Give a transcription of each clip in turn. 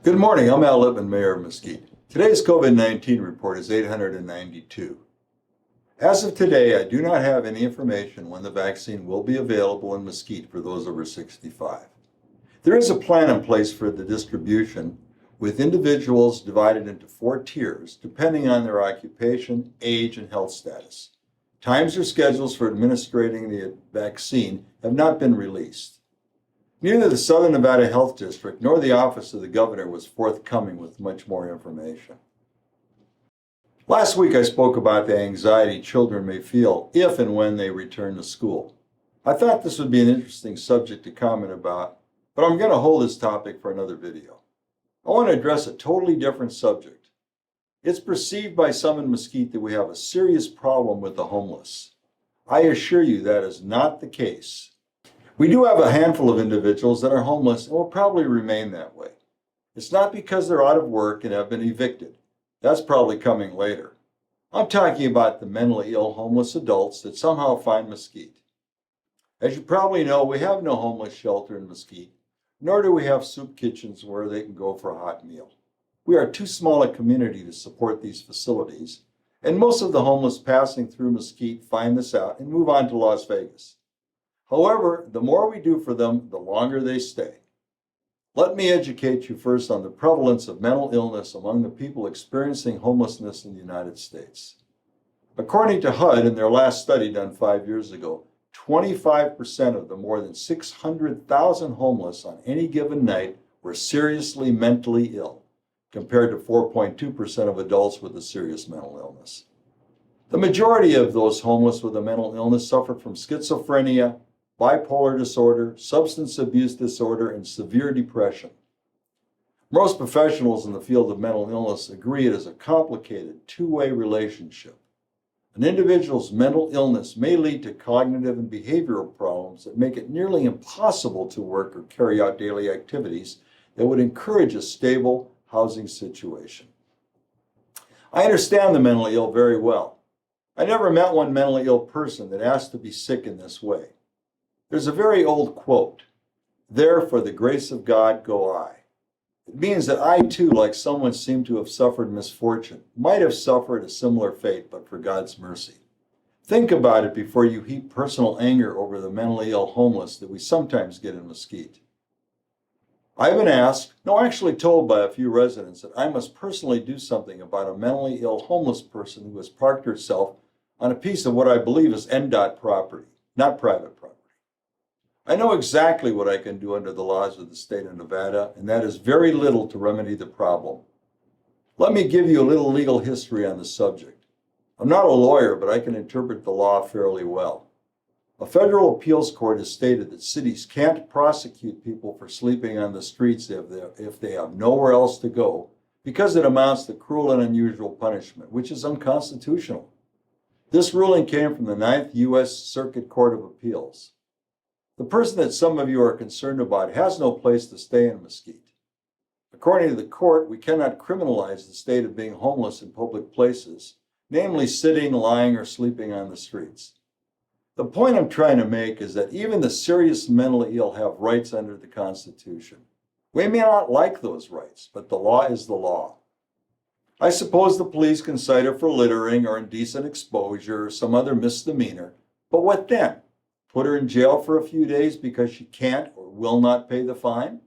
Good morning. I'm Al Litman, Mayor of Mesquite. Today's COVID-19 report is 892. As of today, I do not have any information when the vaccine will be available in Mesquite for those over 65. There is a plan in place for the distribution, with individuals divided into 4 tiers depending on their occupation, age, and health status. Times or schedules for administering the vaccine have not been released. Neither the Southern Nevada Health District nor the Office of the Governor was forthcoming with much more information. Last week I spoke about the anxiety children may feel if and when they return to school. I thought this would be an interesting subject to comment about, but I'm going to hold this topic for another video. I want to address a totally different subject. It's perceived by some in Mesquite that we have a serious problem with the homeless. I assure you that is not the case. We do have a handful of individuals that are homeless and will probably remain that way. It's not because they're out of work and have been evicted. That's probably coming later. I'm talking about the mentally ill homeless adults that somehow find Mesquite. As you probably know, we have no homeless shelter in Mesquite, nor do we have soup kitchens where they can go for a hot meal. We are too small a community to support these facilities, and most of the homeless passing through Mesquite find this out and move on to Las Vegas. However, the more we do for them, the longer they stay. Let me educate you first on the prevalence of mental illness among the people experiencing homelessness in the United States. According to HUD, in their last study done 5 years ago, 25% of the more than 600,000 homeless on any given night were seriously mentally ill, compared to 4.2% of adults with a serious mental illness. The majority of those homeless with a mental illness suffered from schizophrenia, bipolar disorder, substance abuse disorder, and severe depression. Most professionals in the field of mental illness agree it is a complicated two-way relationship. An individual's mental illness may lead to cognitive and behavioral problems that make it nearly impossible to work or carry out daily activities that would encourage a stable housing situation. I understand the mentally ill very well. I never met one mentally ill person that asked to be sick in this way. There's a very old quote, "There for the grace of God go I." It means that I too, like someone seemed to have suffered misfortune, might have suffered a similar fate, but for God's mercy. Think about it before you heap personal anger over the mentally ill homeless that we sometimes get in Mesquite. I've been asked, no, actually told by a few residents, that I must personally do something about a mentally ill homeless person who has parked herself on a piece of what I believe is NDOT property, not private property. I know exactly what I can do under the laws of the state of Nevada, and that is very little to remedy the problem. Let me give you a little legal history on the subject. I'm not a lawyer, but I can interpret the law fairly well. A federal appeals court has stated that cities can't prosecute people for sleeping on the streets if they have nowhere else to go, because it amounts to cruel and unusual punishment, which is unconstitutional. This ruling came from the 9th U.S. Circuit Court of Appeals. The person that some of you are concerned about has no place to stay in Mesquite. According to the court, we cannot criminalize the state of being homeless in public places, namely sitting, lying, or sleeping on the streets. The point I'm trying to make is that even the serious mentally ill have rights under the Constitution. We may not like those rights, but the law is the law. I suppose the police can cite her for littering or indecent exposure or some other misdemeanor, but what then? Put her in jail for a few days because she can't or will not pay the fine?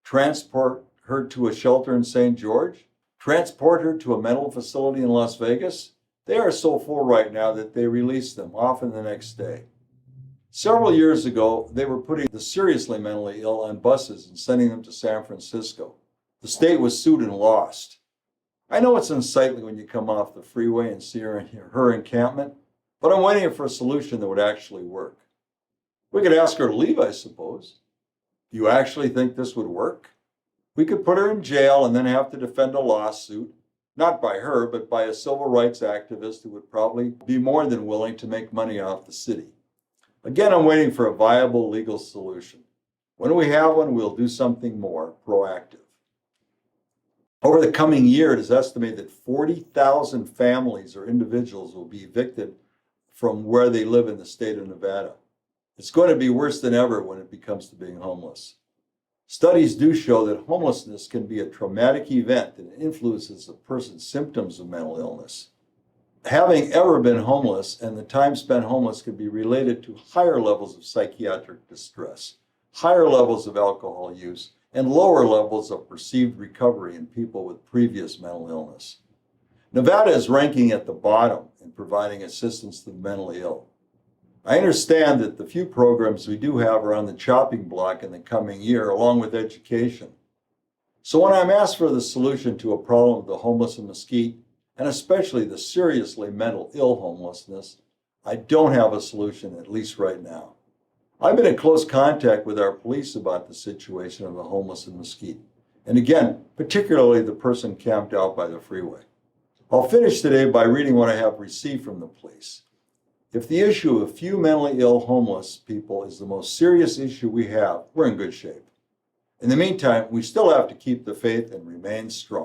Transport her to a shelter in St. George? Transport her to a mental facility in Las Vegas? They are so full right now that they release them, often the next day. Several years ago, they were putting the seriously mentally ill on buses and sending them to San Francisco. The state was sued and lost. I know it's unsightly when you come off the freeway and see her in her encampment, but I'm waiting for a solution that would actually work. We could ask her to leave, I suppose. Do you actually think this would work? We could put her in jail and then have to defend a lawsuit, not by her, but by a civil rights activist who would probably be more than willing to make money off the city. Again, I'm waiting for a viable legal solution. When we have one, we'll do something more proactive. Over the coming year, it is estimated that 40,000 families or individuals will be evicted from where they live in the state of Nevada. It's going to be worse than ever when it comes to being homeless. Studies do show that homelessness can be a traumatic event that influences a person's symptoms of mental illness. Having ever been homeless and the time spent homeless can be related to higher levels of psychiatric distress, higher levels of alcohol use, and lower levels of perceived recovery in people with previous mental illness. Nevada is ranking at the bottom in providing assistance to the mentally ill. I understand that the few programs we do have are on the chopping block in the coming year, along with education. So when I'm asked for the solution to a problem of the homeless in Mesquite, and especially the seriously mental ill homelessness, I don't have a solution, at least right now. I've been in close contact with our police about the situation of the homeless in Mesquite, and again, particularly the person camped out by the freeway. I'll finish today by reading what I have received from the police. If the issue of few mentally ill homeless people is the most serious issue we have, we're in good shape. In the meantime, we still have to keep the faith and remain strong.